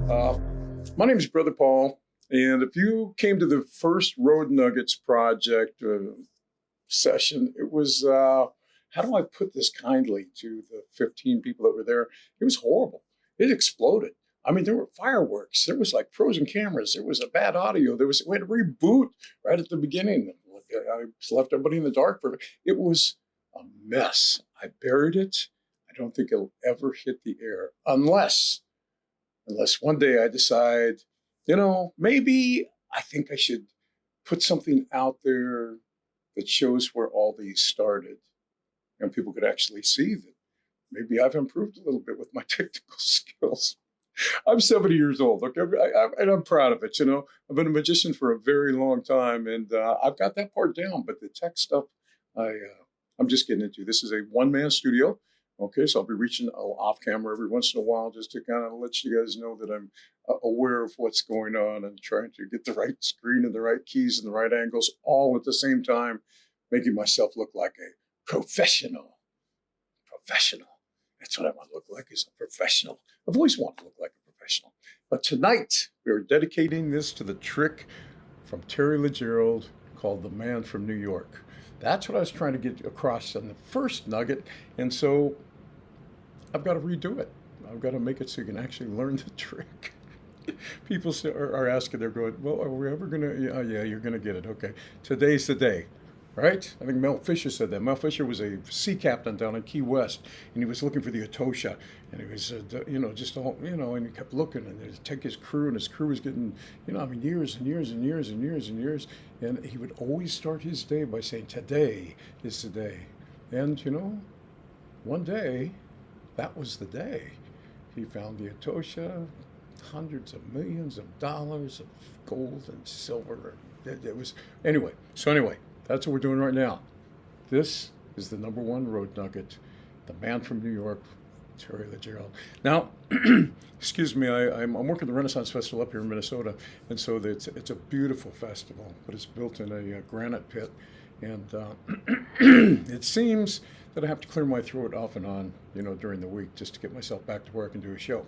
Uh, my name is Brother Paul, and if you came to the first Road Nuggets project session, it was how do I put this kindly to the 15 people that were there? It was horrible. It exploded. I mean, there were fireworks. There was like frozen cameras. There was a bad audio. We had to reboot right at the beginning. I left everybody in the dark for it. It was a mess. I buried it. I don't think it'll ever hit the air unless one day I decide, maybe I think I should put something out there that shows where all these started and people could actually see that maybe I've improved a little bit with my technical skills. I'm 70 years old, okay, and I'm proud of it. I've been a magician for a very long time, and I've got that part down. But the tech stuff, I'm just getting into. This is a one-man studio. Okay, so I'll be reaching off camera every once in a while just to kind of let you guys know that I'm aware of what's going on and trying to get the right screen and the right keys and the right angles all at the same time, making myself look like a professional. Professional. That's what I want to look like, is a professional. I've always wanted to look like a professional. But tonight, we are dedicating this to the trick from Terry LeGerald called The Man from New York. That's what I was trying to get across on the first nugget. And so I've got to redo it. I've got to make it so you can actually learn the trick. People are asking, they're going, well, are we ever going to? Yeah, you're going to get it. Okay. Today's the day. Right? I think Mel Fisher said that. Mel Fisher was a sea captain down in Key West, and he was looking for the Etosha, and he was, just all, and he kept looking, and he'd take his crew, and his crew was getting, years and years and years and years and years, and he would always start his day by saying, today is the day. And, one day, that was the day. He found the Etosha, hundreds of millions of dollars of gold and silver. It was, anyway, that's what we're doing right now. This is the number one road nugget, The Man from New York, Terry LeGerald. Now, excuse me, I'm working the Renaissance Festival up here in Minnesota, and so it's a beautiful festival, but it's built in a granite pit, and it seems that I have to clear my throat off and on, during the week just to get myself back to work and do a show.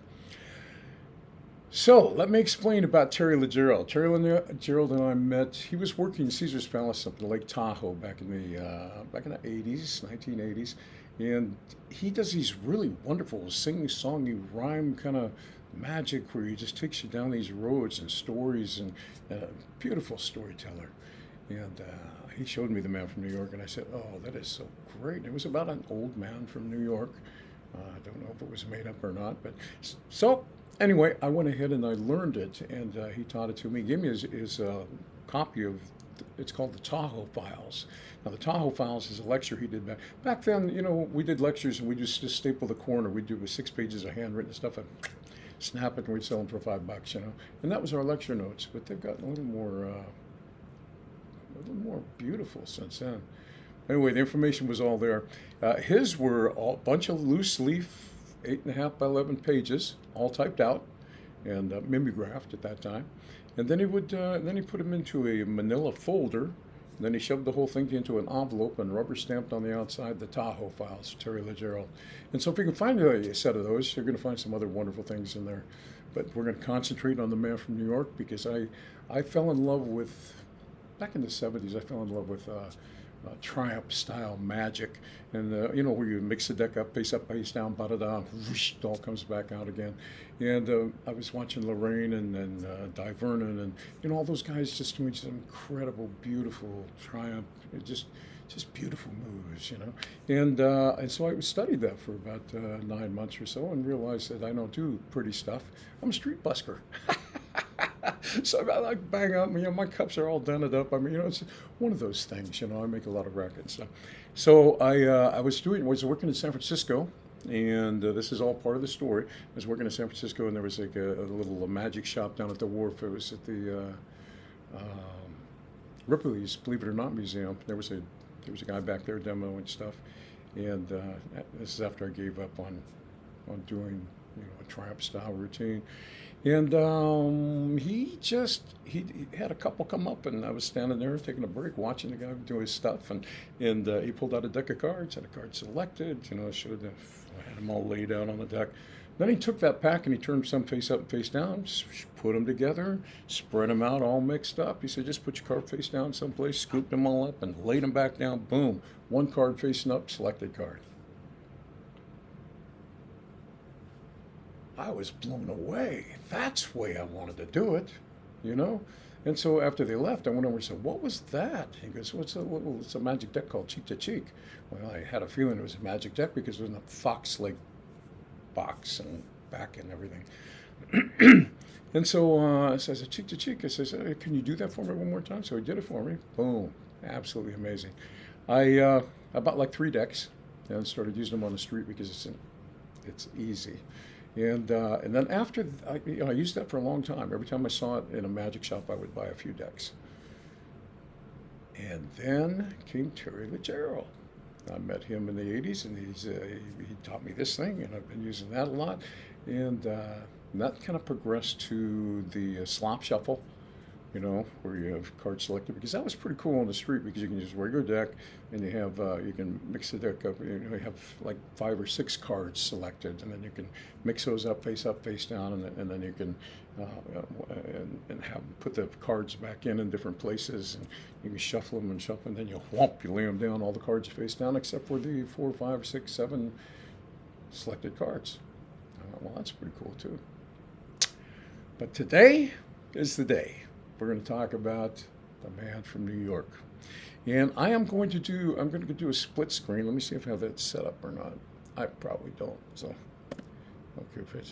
So let me explain about Terry LeGerald. Terry LeGerald and I met. He was working Caesar's Palace up in Lake Tahoe back in the 80s, 1980s, and he does these really wonderful sing-songy rhyme kind of magic where he just takes you down these roads and stories and beautiful storyteller. And he showed me The Man from New York, and I said, "Oh, that is so great!" And it was about an old man from New York. I don't know if it was made up or not, but so. Anyway, I went ahead and I learned it, and he taught it to me. He gave me his copy of, it's called the Tahoe Files. Now, the Tahoe Files is a lecture he did back then. We did lectures, and we just staple the corner. We'd do 6 pages of handwritten stuff and snap it, and we'd sell them for $5. And that was our lecture notes. But they've gotten a little more beautiful since then. Anyway, the information was all there. His were a bunch of loose leaf 8.5 by 11 pages, all typed out and mimeographed at that time. And then he would, then he put them into a manila folder. And then he shoved the whole thing into an envelope and rubber stamped on the outside the Tahoe Files, Terry LeGerald. And so if you can find a set of those, you're going to find some other wonderful things in there. But we're going to concentrate on The Man from New York because I fell in love with, back in the 70s, I fell in love with Triumph style magic, and where you mix the deck up, face down, ba-da-da, whoosh, it all comes back out again. And I was watching Lorraine and Di Vernon and all those guys just doing some incredible, beautiful Triumph, just beautiful moves, And so I studied that for about 9 months or so and realized that I don't do pretty stuff. I'm a street busker. So I like bang up, my cups are all dented up. It's one of those things, I make a lot of racket stuff. So I was working in San Francisco, and this is all part of the story. I was working in San Francisco, and there was like a little magic shop down at the wharf. It was at the Ripley's Believe It or Not Museum. There was a guy back there demoing stuff, and this is after I gave up on doing a Triumph style routine. And he had a couple come up, and I was standing there taking a break, watching the guy do his stuff, and he pulled out a deck of cards, had a card selected, I had them all laid out on the deck, Then he took that pack and he turned some face up and face down, put them together, spread them out all mixed up. He said, just put your card face down someplace, scoop them all up, and laid them back down. Boom. One card facing up, selected card. I was blown away. That's the way I wanted to do it, you know? And so after they left, I went over and said, what was that? He goes, well, it's a magic deck called Cheek to Cheek. Well, I had a feeling it was a magic deck because it was in a fox-like box and back and everything. And so, so I said, Cheek to Cheek. I said, hey, can you do that for me one more time? So he did it for me. Boom. Absolutely amazing. I bought like 3 decks and started using them on the street because it's easy. And then after, I used that for a long time. Every time I saw it in a magic shop, I would buy a few decks. And then came Terry Leggero. I met him in the 80s, and he taught me this thing, and I've been using that a lot. And that kind of progressed to the slop shuffle, you know, where you have cards selected, because that was pretty cool on the street because you can use a regular deck and you have you can mix the deck up. You have like 5 or 6 cards selected, and then you can mix those up, face down, and then you can and have put the cards back in different places, and you can shuffle them, and then you lay them down, all the cards face down except for the 4, 5, 6, 7 selected cards. Well, that's pretty cool too. But today is the day. We're going to talk about the man from New York. And I'm going to do a split screen. Let me see if I have that set up or not. I probably don't. So, okay,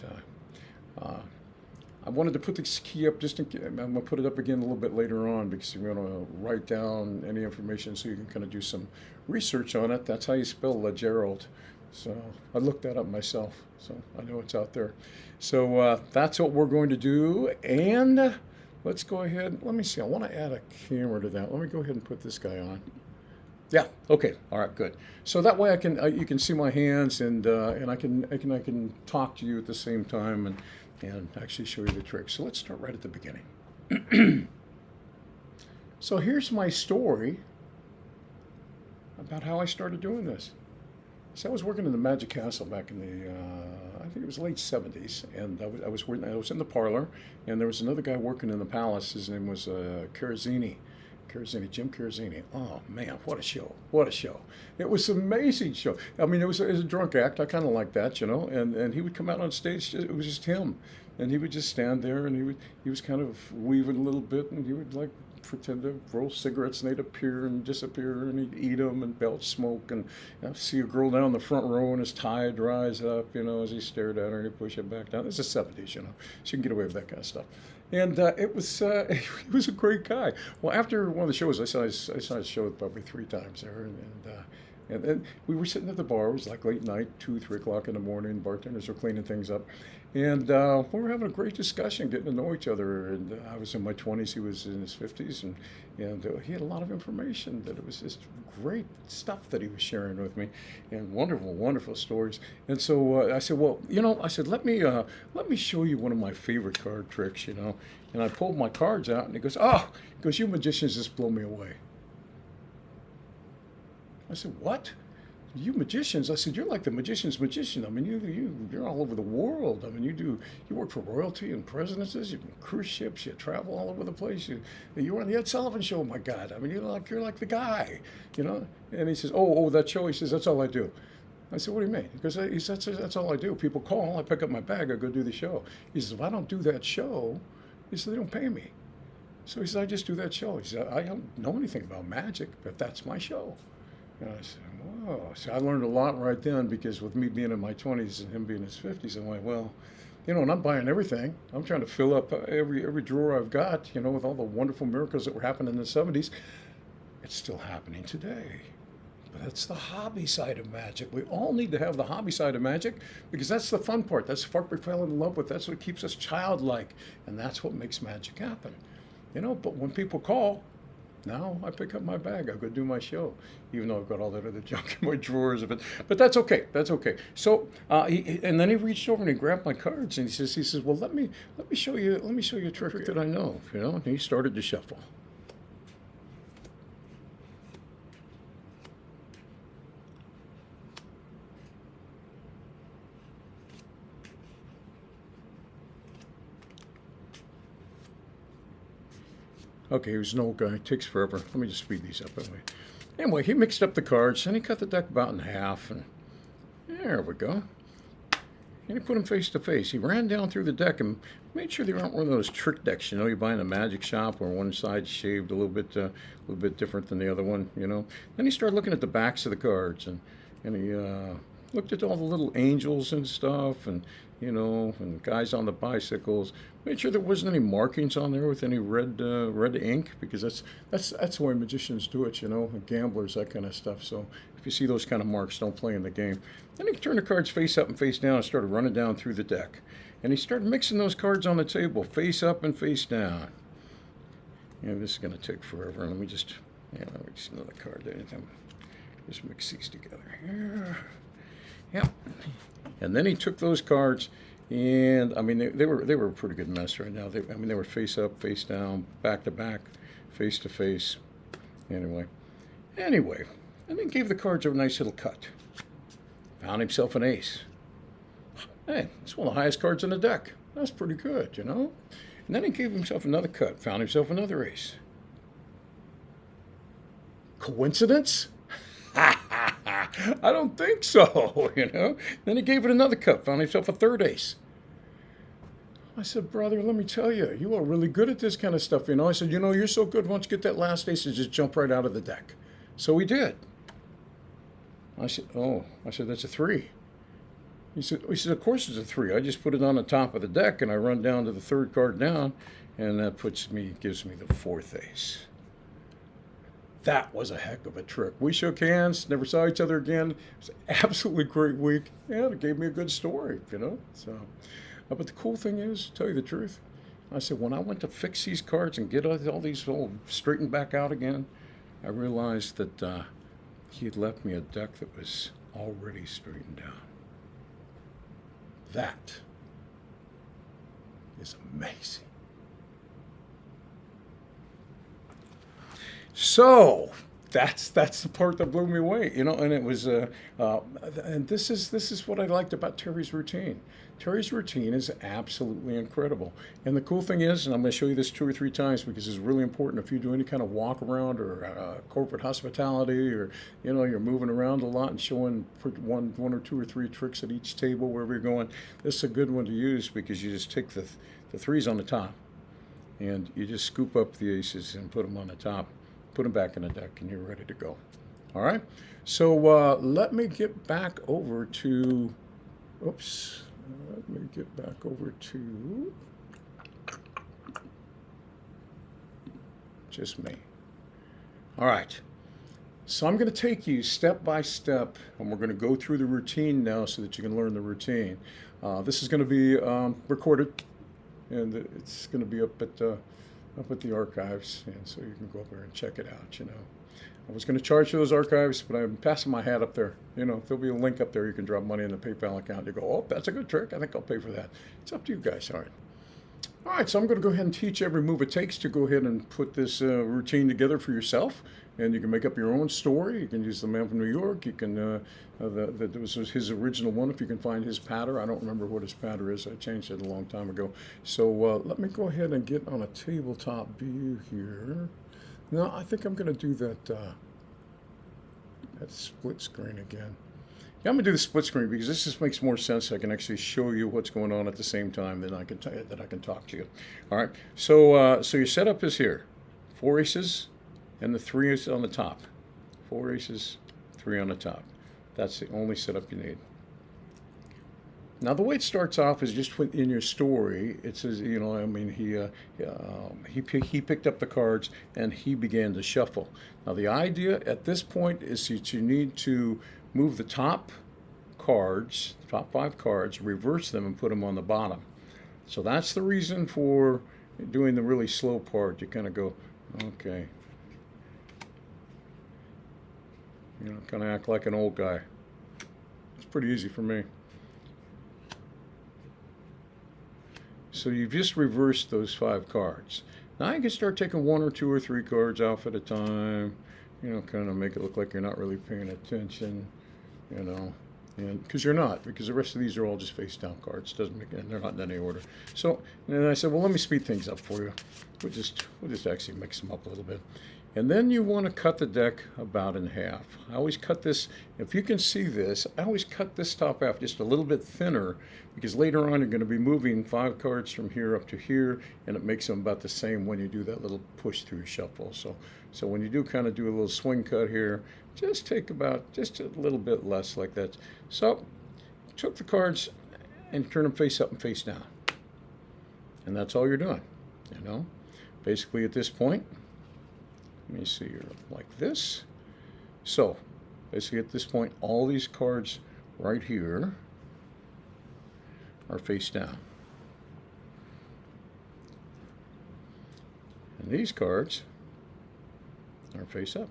I wanted to put this key up just in case. I'm going to put it up again a little bit later on because you're going to write down any information so you can kind of do some research on it. That's how you spell Legerald. So I looked that up myself, so I know it's out there. So that's what we're going to do. And let's go ahead. Let me see. I want to add a camera to that. Let me go ahead and put this guy on. Yeah. Okay. All right. Good. So that way I can you can see my hands and I can talk to you at the same time and actually show you the trick. So let's start right at the beginning. So here's my story about how I started doing this. So I was working in the Magic Castle back in the, I think it was late 70s, and I was in the parlor, and there was another guy working in the palace. His name was Jim Carazini. Oh man, what a show! What a show! It was an amazing show. I mean, it was a drunk act. I kind of like that, you know. And he would come out on stage. It was just him, and he would just stand there, and he was kind of weaving a little bit, and he would like pretend to roll cigarettes, and they'd appear and disappear, and he'd eat them and belch smoke, and see a girl down in the front row, and his tie dries up, you know, as he stared at her, and he'd push it back down. It's the 70s, you know, so you can get away with that kind of stuff. And he was a great guy. Well, after one of the shows, I saw his show probably 3 times there, and then we were sitting at the bar. It was like late night, 2, 3 o'clock in the morning. Bartenders were cleaning things up. And we were having a great discussion, getting to know each other. And I was in my 20s, he was in his 50s. And he had a lot of information that it was just great stuff that he was sharing with me, and wonderful, wonderful stories. And so I said, well, you know, let me show you one of my favorite card tricks, you know. And I pulled my cards out, and he goes, you magicians just blow me away. I said, what? You magicians? I said, you're like the magician's magician. I mean, you're all over the world. I mean, you work for royalty and presidencies. You cruise ships. You travel all over the place. You were on the Ed Sullivan Show. My God, I mean, you're like the guy, you know. And he says, oh, that show. He says, that's all I do. I said, what do you mean? Because he said, that's all I do. People call, I pick up my bag, I go do the show. He says, if I don't do that show, he said, they don't pay me. So he said, I just do that show. He said, I don't know anything about magic, but that's my show. And I said, whoa. So I learned a lot right then, because with me being in my 20s and him being in his 50s, I'm like, well, you know, and I'm buying everything. I'm trying to fill up every drawer I've got, you know, with all the wonderful miracles that were happening in the 70s. It's still happening today. But that's the hobby side of magic. We all need to have the hobby side of magic, because that's the fun part. That's the part we fell in love with. That's what keeps us childlike. And that's what makes magic happen. You know, but when people call, now I pick up my bag. I go do my show, even though I've got all that other junk in my drawers of it. But that's okay. That's okay. So and then he reached over and he grabbed my cards and he says, well, let me show you a trick that I know. You know, and he started to shuffle. Okay, he was an old guy. It takes forever. Let me just speed these up anyway. Anyway, he mixed up the cards, and he cut the deck about in half, and there we go. And he put them face to face. He ran down through the deck and made sure they weren't one of those trick decks, you know, you buy in a magic shop where one side's shaved a little bit different than the other one, you know. Then he started looking at the backs of the cards, and he looked at all the little angels and stuff, and you know, and guys on the bicycles. Made sure there wasn't any markings on there with any red ink, because that's the way magicians do it, you know, and gamblers, that kind of stuff. So if you see those kind of marks, don't play in the game. Then he turned the cards face up and face down and started running down through the deck. And he started mixing those cards on the table, face up and face down. Yeah, this is going to take forever. Let me just another card there. Just mix these together here. Yeah. And then he took those cards, and I mean they were a pretty good mess right now. They were face up, face down, back to back, face to face. Anyway, and then gave the cards a nice little cut. Found himself an ace. Hey, it's one of the highest cards in the deck. That's pretty good, you know. And then he gave himself another cut. Found himself another ace. Coincidence? I don't think so, you know. Then he gave it another cut, found himself a third ace. I said, brother, let me tell you, you are really good at this kind of stuff, you know. I said, you know, you're so good, once you get that last ace, just jump right out of the deck. So he did. I said, that's a 3. He said, of course it's a 3. I just put it on the top of the deck, and I run down to the third card down, and that gives me the 4th ace. That was a heck of a trick. We shook hands, never saw each other again. It was an absolutely great week. Yeah, it gave me a good story, you know. So, but the cool thing is, to tell you the truth, I said, when I went to fix these cards and get all these all straightened back out again, I realized that he had left me a deck that was already straightened out. That is amazing. So that's the part that blew me away, you know. And it was, and this is what I liked about Terry's routine. Terry's routine is absolutely incredible. And the cool thing is, and I'm going to show you this 2 or 3 times because it's really important if you do any kind of walk around or corporate hospitality, or you know, you're moving around a lot and showing one or 2 or 3 tricks at each table wherever you're going. This is a good one to use because you just take the 3s on the top and you just scoop up the aces and put them on the top. Put them back in the deck, and you're ready to go. All right. So let me get back over to. Oops. Let me get back over to. Just me. All right. So I'm going to take you step by step, and we're going to go through the routine now so that you can learn the routine. This is going to be recorded, and it's going to be up at the archives, and so you can go up there and check it out, you know. I was going to charge for those archives, but I'm passing my hat up there. You know, there'll be a link up there. You can drop money in the PayPal account. You go, oh, that's a good trick. I think I'll pay for that. It's up to you guys. All right. All right, so I'm going to go ahead and teach every move it takes to go ahead and put this routine together for yourself. And you can make up your own story. You can use the man from New York. You can, that was his original one, if you can find his patter. I don't remember what his patter is. I changed it a long time ago. So let me go ahead and get on a tabletop view here. No, I think I'm going to do that split screen again. Yeah, I'm going to do the split screen because this just makes more sense. I can actually show you what's going on at the same time that I can talk to you. All right. So your setup is here. 4 aces. And the 3 is on the top. 4 aces, 3 on the top. That's the only setup you need. Now the way it starts off is just in your story. It says, you know, I mean, he picked up the cards and he began to shuffle. Now the idea at this point is that you need to move the top cards, top 5 cards, reverse them and put them on the bottom. So that's the reason for doing the really slow part. You kind of go, okay. You know, kind of act like an old guy. It's pretty easy for me. So you've just reversed those 5 cards. Now you can start taking 1 or 2 or 3 cards off at a time. You know, kind of make it look like you're not really paying attention. You know, And because you're not, because the rest of these are all just face down cards. Doesn't make, and they're not in any order. So, and then I said, well, let me speed things up for you. We'll just actually mix them up a little bit. And then you want to cut the deck about in half. I always cut this, if you can see this, I always cut this top half just a little bit thinner, because later on you're going to be moving 5 cards from here up to here, and it makes them about the same when you do that little push through shuffle. So when you do kind of do a little swing cut here, just take about just a little bit less like that. So took the cards and turn them face up and face down. And that's all you're doing, you know. Basically at this point, let me see here, like this. So basically at this point, all these cards right here are face down. And these cards are face up.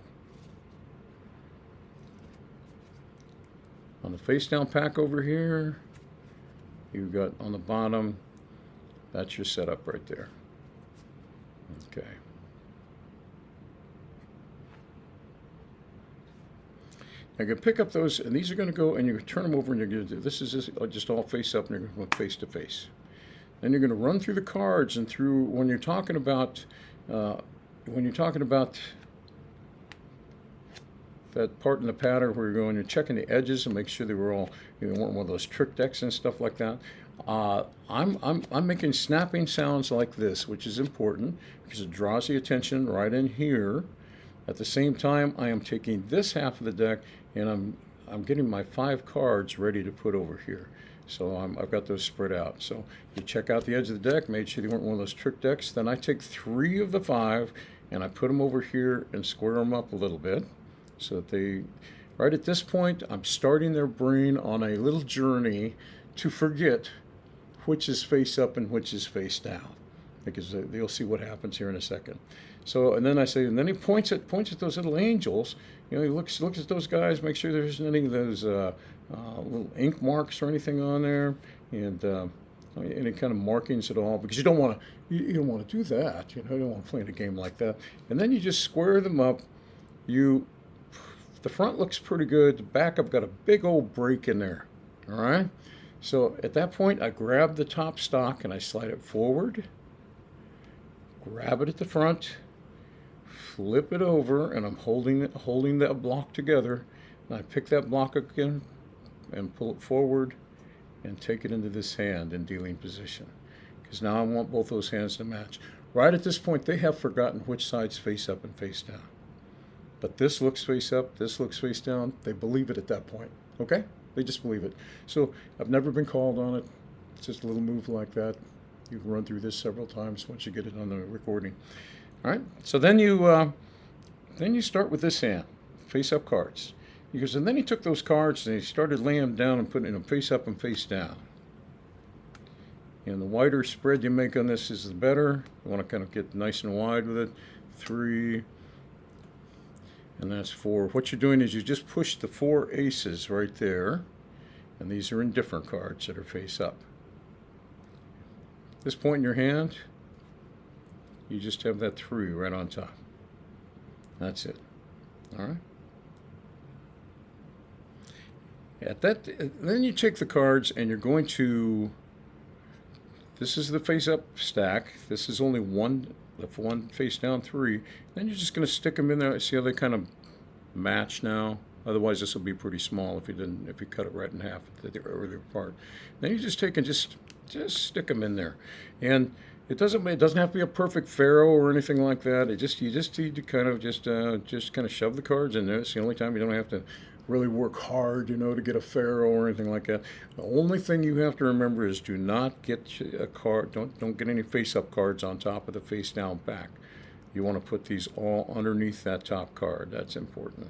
On the face down pack over here, you've got on the bottom, that's your setup right there. Okay. Now you can pick up those, and these are going to go, and you turn them over, and you're going to do this is just all face up, and you're going to go face to face. Then you're going to run through the cards and through when you're talking about that part in the pattern where you're going, you're checking the edges and make sure they were all, you know, weren't one of those trick decks and stuff like that. I'm making snapping sounds like this, which is important because it draws the attention right in here. At the same time, I am taking this half of the deck and I'm getting my 5 cards ready to put over here. So I've got those spread out. So you check out the edge of the deck, make sure they weren't one of those trick decks. Then I take 3 of the 5 and I put them over here and square them up a little bit so that they, right at this point, I'm starting their brain on a little journey to forget which is face up and which is face down, because they'll see what happens here in a second. So, and then I say, and then he points at those little angels. You know, he looks at those guys, make sure there's any of those little ink marks or anything on there, and any kind of markings at all, because you don't want to do that. You know, you don't want to play in a game like that. And then you just square them up. The front looks pretty good. The back, I've got a big old break in there. All right. So at that point, I grab the top stock and I slide it forward, grab it at the front, flip it over, and I'm holding that block together. And I pick that block again and pull it forward and take it into this hand in dealing position, because now I want both those hands to match. Right at this point, they have forgotten which side's face up and face down. But this looks face up, this looks face down. They believe it at that point, okay? They just believe it. So I've never been called on it. It's just a little move like that. You can run through this several times once you get it on the recording. All right, so then you start with this hand, face up cards. Because, and then he took those cards and he started laying them down and putting them face up and face down. And the wider spread you make on this is the better. You want to kind of get nice and wide with it. 3, and that's 4. What you're doing is you just push the 4 aces right there, and these are in different cards that are face up. At this point in your hand, you just have that 3 right on top. That's it. All right. At that, then you take the cards and you're going to, this is the face up stack. This is only one face down 3. Then you're just going to stick them in there. See how they kind of match now? Otherwise, this will be pretty small if you cut it right in half at the earlier part. Then you just take and just stick them in there. And it doesn't have to be a perfect pharaoh or anything like that. You just need to kind of just kind of shove the cards in there. It's the only time you don't have to really work hard, you know, to get a pharaoh or anything like that. The only thing you have to remember is do not get a card, don't get any face-up cards on top of the face-down back. You want to put these all underneath that top card. That's important.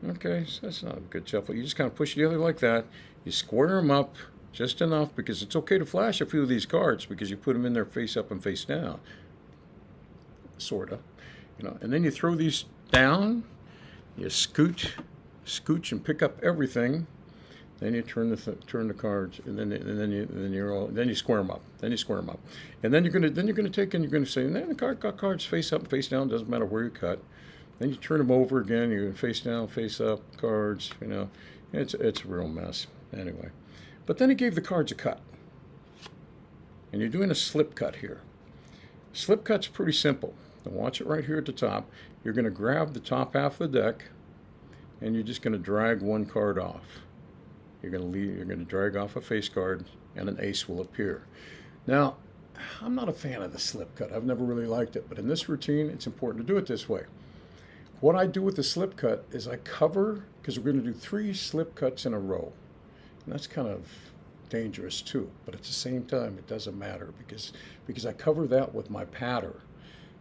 Okay, so that's not a good shuffle. You just kind of push the other like that. You square them up just enough, because it's okay to flash a few of these cards because you put them in there face up and face down, sorta, you know. And then you throw these down. You scooch and pick up everything. Then you turn the cards, and then you square them up. Then you square them up, and then you're gonna take and you're gonna say, and then the cards face up and face down. Doesn't matter where you cut. Then you turn them over again. You're face down, face up cards. You know, it's a real mess. Anyway, but then he gave the cards a cut. And you're doing a slip cut here. Slip cut's pretty simple. Now watch it right here at the top. You're going to grab the top half of the deck, and you're just going to drag one card off. You're going to drag off a face card, and an ace will appear. Now, I'm not a fan of the slip cut. I've never really liked it, but in this routine, it's important to do it this way. What I do with the slip cut is I cover, because we're going to do 3 slip cuts in a row. And that's kind of dangerous too, but at the same time, it doesn't matter because I cover that with my patter.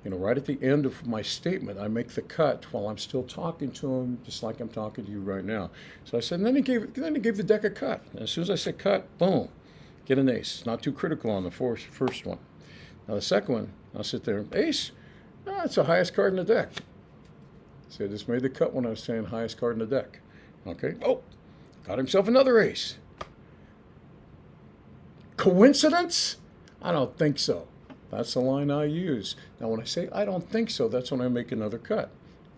You know, right at the end of my statement, I make the cut while I'm still talking to him, just like I'm talking to you right now. So I said, and then he gave the deck a cut. And as soon as I said cut, boom, get an ace. Not too critical on the first one. Now the second one, I'll sit there, ace, it's the highest card in the deck. So I just made the cut when I was saying highest card in the deck. Okay, oh, got himself another ace. Coincidence? I don't think so. That's the line I use. Now, when I say I don't think so, that's when I make another cut.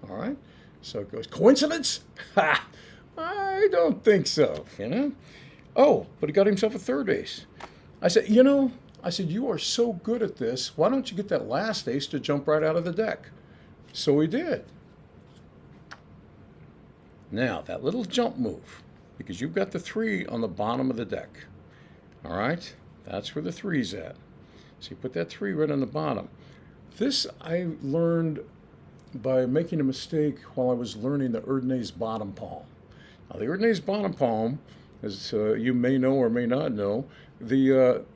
All right? So it goes, coincidence? Ha! I don't think so, you know? Oh, but he got himself a third ace. I said, you are so good at this. Why don't you get that last ace to jump right out of the deck? So he did. Now, that little jump move, because you've got the 3 on the bottom of the deck. All right, that's where the 3's at. So you put that 3 right on the bottom. This I learned by making a mistake while I was learning the Erdnase bottom palm. Now the Erdnase bottom palm, as you may know or may not know, you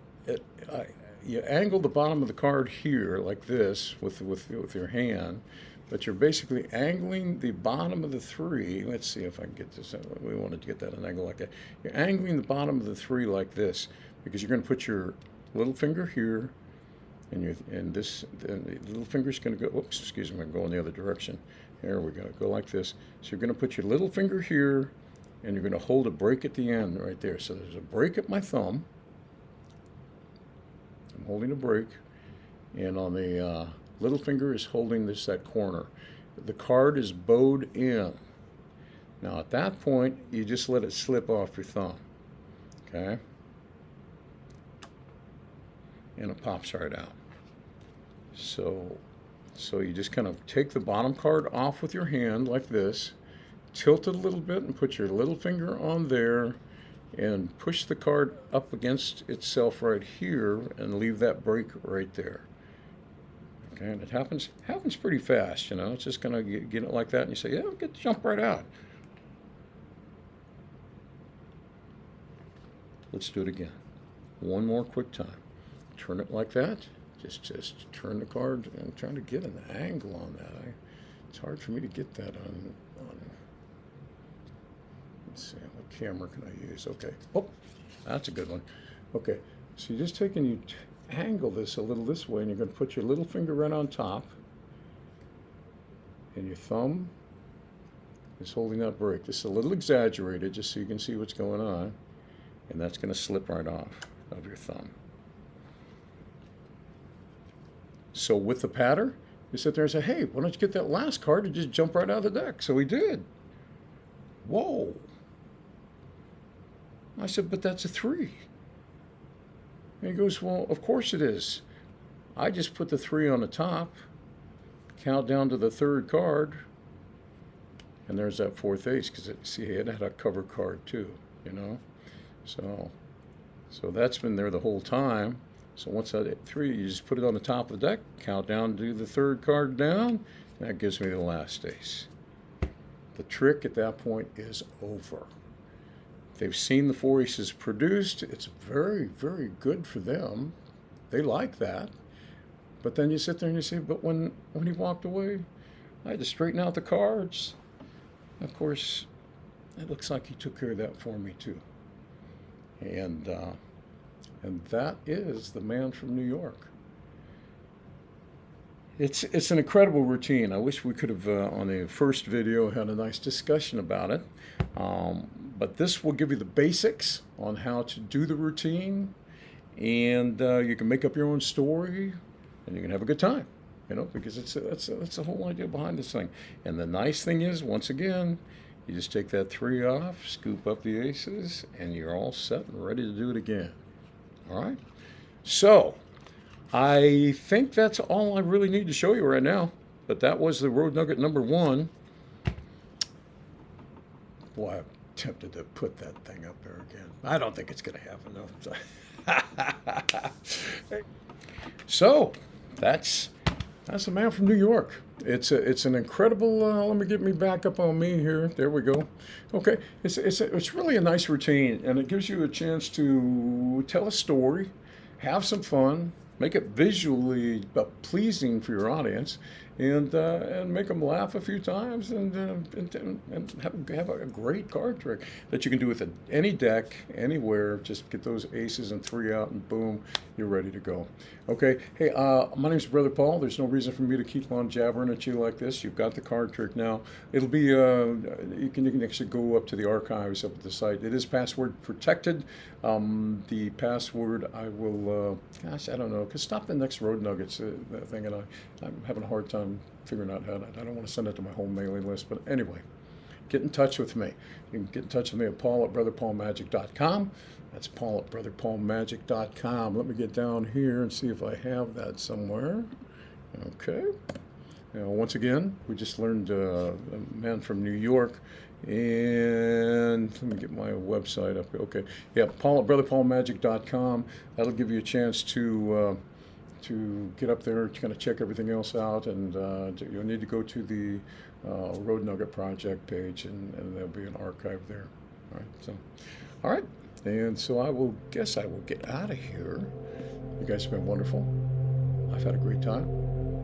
angle the bottom of the card here like this with your hand, but you're basically angling the bottom of the 3. Let's see if I can get this. We wanted to get that at an angle like that. You're angling the bottom of the 3 like this because you're going to put your little finger here, and the little finger's going to go. Oops, excuse me. I'm going the other direction. There we go. Go like this. So you're going to put your little finger here, and you're going to hold a break at the end right there. So there's a break at my thumb. I'm holding a break, and on the little finger is holding that corner. The card is bowed in. Now at that point, you just let it slip off your thumb, okay? And it pops right out. So you just kind of take the bottom card off with your hand like this, tilt it a little bit and put your little finger on there and push the card up against itself right here and leave that break right there. Okay, and it happens pretty fast, you know. It's just gonna get it like that, and you say, yeah, jump right out. Let's do it again. One more quick time. Turn it like that. Just turn the card. I'm trying to get an angle on that. It's hard for me to get that on. Let's see, what camera can I use? Okay. Oh, that's a good one. Okay, so you're just taking you angle this a little this way, and you're going to put your little finger right on top, and your thumb is holding that break. This is a little exaggerated just so you can see what's going on, and that's going to slip right off of your thumb. So with the patter, you sit there and say, hey, why don't you get that last card and just jump right out of the deck? So he did. Whoa. I said, but that's a 3. And he goes, well, of course it is. I just put the 3 on the top, count down to the 3rd card, and there's that 4th ace, because it had a cover card too, you know. So that's been there the whole time. So once I hit 3, you just put it on the top of the deck, count down to the 3rd card down, and that gives me the last ace. The trick at that point is over. They've seen the 4 aces produced. It's very, very good for them. They like that. But then you sit there and you say, but when he walked away, I had to straighten out the cards. Of course, it looks like he took care of that for me too. And that is the man from New York. It's an incredible routine. I wish we could have, on the first video, had a nice discussion about it. But this will give you the basics on how to do the routine, and you can make up your own story, and you can have a good time, you know, because that's the whole idea behind this thing. And the nice thing is, once again, You just take that 3 off, scoop up the aces, and you're all set and ready to do it again. All right? So, I think that's all I really need to show you right now. But that was the Road Nugget number 1. Boy, I'm tempted to put that thing up there again. I don't think it's going to happen, though. So, that's the man from New York. It's an incredible. Let me get me back up on me here. There we go. Okay, it's really a nice routine, and it gives you a chance to tell a story, have some fun, make it visually pleasing for your audience, and make them laugh a few times, and have a great card trick that you can do with any deck, anywhere. Just get those aces and 3 out, and boom, you're ready to go. Okay, hey, my name's Brother Paul. There's no reason for me to keep on jabbering at you like this. You've got the card trick now. It'll be you can actually go up to the archives up at the site. It is password protected. The password I will, gosh, I don't know. Cause stop the next Road Nuggets thing, and I'm having a hard time figuring out how to. I don't want to send it to my whole mailing list, but anyway, get in touch with me. You can get in touch with me at paul@brotherpaulmagic.com. That's paul@brotherpaulmagic.com. Let me get down here and see if I have that somewhere. Okay. Now, once again, we just learned a man from New York. And let me get my website up here. Okay. Yeah, paul@brotherpaulmagic.com. That'll give you a chance to get up there, to kind of check everything else out, and you'll need to go to the Road Nugget Project page, and there'll be an archive there. All right. All right. And so I will get out of here. You guys have been wonderful. I've had a great time,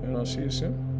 and I'll see you soon.